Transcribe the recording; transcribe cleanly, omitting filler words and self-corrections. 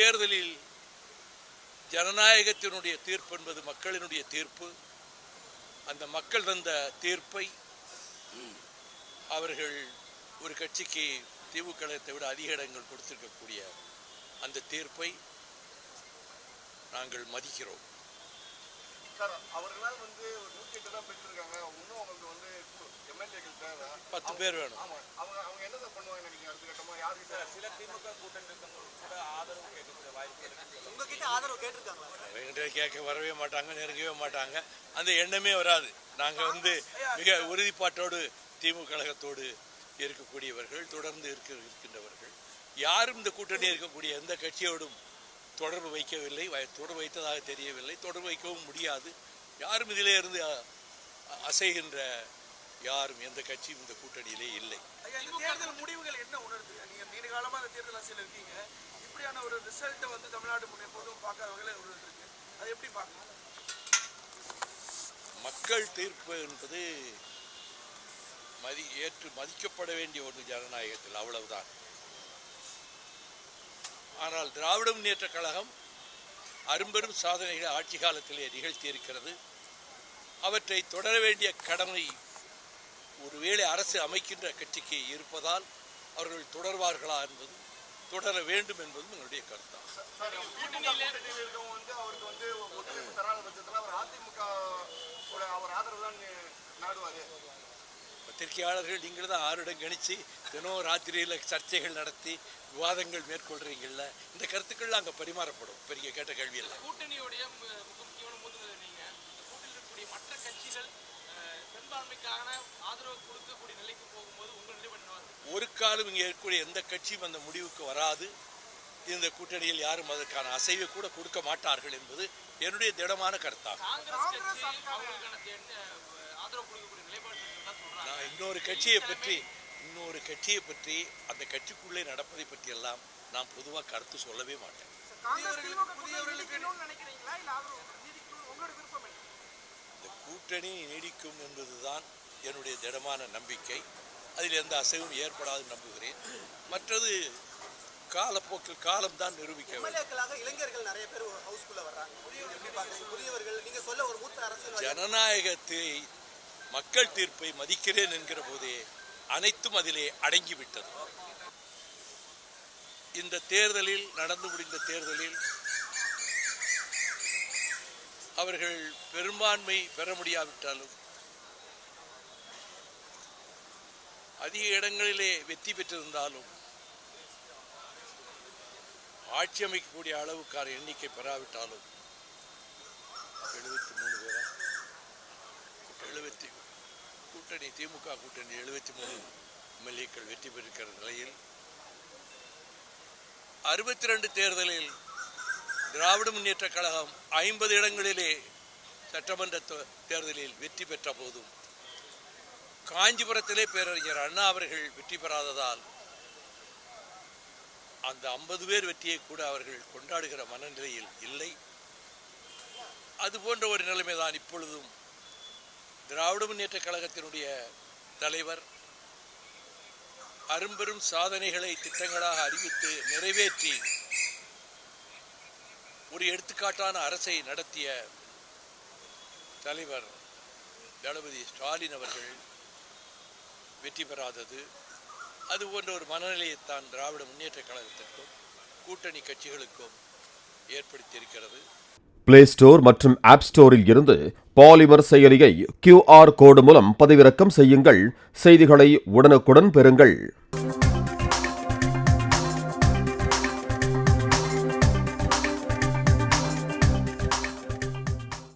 தேர்தலில் ஜனநாயகத்தினுடைய தீர்ப்பு என்பது மக்களினுடைய தீர்ப்பு. அந்த மக்கள் தந்த தீர்ப்பை அவர்கள் ஒரு கட்சிக்கு திமுக விட அதிக இடங்கள் கொடுத்திருக்கக்கூடிய அந்த தீர்ப்பை நாங்கள் மதிக்கிறோம். அவர்களால் 108 தான் பெற்றிருக்காங்க. இன்னும் அவங்களுக்கு எம்எல்ஏக்கள் தேவை. 10 பேர் வேணும். அவங்க என்ன பண்ணுவாங்க நினைக்கிறீங்க? அடுத்த கட்டமா யாருக்கு சில திமுக கூட்டணி கூட ஆதரவு கேட்கிற வாய்ப்பு உங்ககிட்ட ஆதரவு கேட்டிருக்காங்களா? என்கிட்ட கேட்க வரவே மாட்டாங்க, நெருங்கவே மாட்டாங்க. அந்த எண்ணமே வராது. நாங்கள் மிக உறுதிப்பாட்டோடு திமுக கழகத்தோடு இருக்கக்கூடியவர்கள், தொடர்ந்து இருக்கின்றவர்கள். யாரும் இந்த கூட்டணி இருக்கக்கூடிய எந்த கட்சியோடும் தொடர்பு வைக்கவில்லை, தொடர்பு வைத்ததாக தெரியவில்லை, தொடர்பு வைக்கவும் முடியாது. யாரும் இதிலே இருந்து அசைகின்ற யாரும் எந்த கட்சியும் இந்த கூட்டணியிலே இல்லை. தேர்தல் முடிவுகள் என்ன உணர்ந்து? நீங்க நீண்ட காலமா அந்த தேர்தல் அரசியல் இருக்கீங்க, இப்படியான ஒரு ரிசல்ட்டை தமிழ்நாடு எப்போதும் பார்க்காத வகையில் இருக்கு, அதை எப்படி பார்க்கணும்? மக்கள் தீர்ப்பு என்பது மதிக்கப்பட வேண்டிய ஒன்று ஜனநாயகத்தில், அவ்வளவுதான். ஆனால் திராவிட முன்னேற்ற கழகம் அரும்பெரும் சாதனைகளை ஆட்சி காலத்திலே நிகழ்த்தியிருக்கிறது. அவற்றை தொடர வேண்டிய கடமை ஒருவேளை அரசு அமைக்கின்ற கட்சிக்கு இருப்பதால் அவர்கள் தொடர்வார்களா என்பது, தொடர வேண்டும் என்பதும் என்னுடைய கருத்தாகும். பத்திரிகையாளர்கள் நீங்கள் தான் 6 இடம் கணிச்சு தினம் ராத்திரியில் சர்ச்சைகள் நடத்தி விவாதங்கள் மேற்கொள்றீங்கல்ல, இந்த கருத்துக்கள் அங்கே பரிமாறப்படும். பெரிய கேட்ட கேள்வி இல்லை. கூட்டணியுடைய முக்கியமான கூட்டணியில் மற்ற கட்சிகள் பெரும்பான்மைக்கான ஆதரவு கொடுக்கக்கூடிய நிலைக்கு போகும்போது உங்கள் நிலை பண்ணுவாங்க. ஒரு காலம் இங்கே இருக்கக்கூடிய எந்த கட்சியும் அந்த முடிவுக்கு வராது. இந்த கூட்டணியில் யாரும் அதற்கான அசைவை கூட கொடுக்க மாட்டார்கள் என்பது என்னுடைய திடமான கருத்தாகும். நான் இன்னொரு கட்சியை பற்றி அந்த கட்சிக்குள்ளே நடப்பதை பற்றி எல்லாம் நான் பொதுவாக கருத்து சொல்லவே மாட்டேன். இந்த கூட்டணி நீடிக்கும் என்பதுதான் என்னுடைய திடமான நம்பிக்கை. அதில் எந்த அசைவும் ஏற்படாது நம்புகிறேன். மற்றது காலப்போக்கில் காலம்தான் நிரூபிக்க வேண்டும். இளைஞர்கள் நிறைய பேர் ஹவுஸ்குள்ள வர்றாங்க. ஜனநாயகத்தை, மக்கள் தீர்ப்பை மதிக்கிறேன் என்கிற போதே அனைத்தும் அதிலே அடங்கிவிட்டது. இந்த தேர்தலில், நடந்து முடிந்த தேர்தலில் அவர்கள் பெரும்பான்மை பெற முடியாவிட்டாலும் அதிக இடங்களிலே வெற்றி பெற்றிருந்தாலும் ஆட்சி அமைக்கக்கூடிய அளவுக்கான எண்ணிக்கை பெறாவிட்டாலும் 73 பேரா கூட்டணி, திமுக கூட்டணி 73 எம்எல்ஏக்கள் வெற்றி பெற்றிருக்கிற நிலையில் 62 தேர்தலில் திராவிட முன்னேற்ற கழகம் 50 இடங்களிலே சட்டமன்ற தேர்தலில் வெற்றி பெற்ற போதும் காஞ்சிபுரத்திலே பேரறிஞர் அண்ணா அவர்கள் வெற்றி பெறாததால் அந்த 50 பேர் வெற்றியை கூட அவர்கள் கொண்டாடுகிற மனநிலையில் இல்லை. அது போன்ற ஒரு நிலைமைதான் இப்பொழுதும். திராவிட முன்னேற்ற கழகத்தினுடைய தலைவர் அரும்பெரும் சாதனைகளை திட்டங்களாக அறிவித்து நிறைவேற்றி ஒரு எடுத்துக்காட்டான அரசை நடத்திய தலைவர் தளபதி ஸ்டாலின் அவர்கள் வெற்றி பெறாதது, அது போன்ற ஒரு மனநிலையைத்தான் திராவிட முன்னேற்ற கழகத்திற்கும் கூட்டணி கட்சிகளுக்கும் ஏற்படுத்தியிருக்கிறது. பிளே ஸ்டோர் மற்றும் ஆப் ஸ்டோரில் இருந்து பாலிமர் செயலியை QR கோடு மூலம் பதிவிறக்கம் செய்யுங்கள். செய்திகளை உடனுக்குடன் பெறுங்கள்.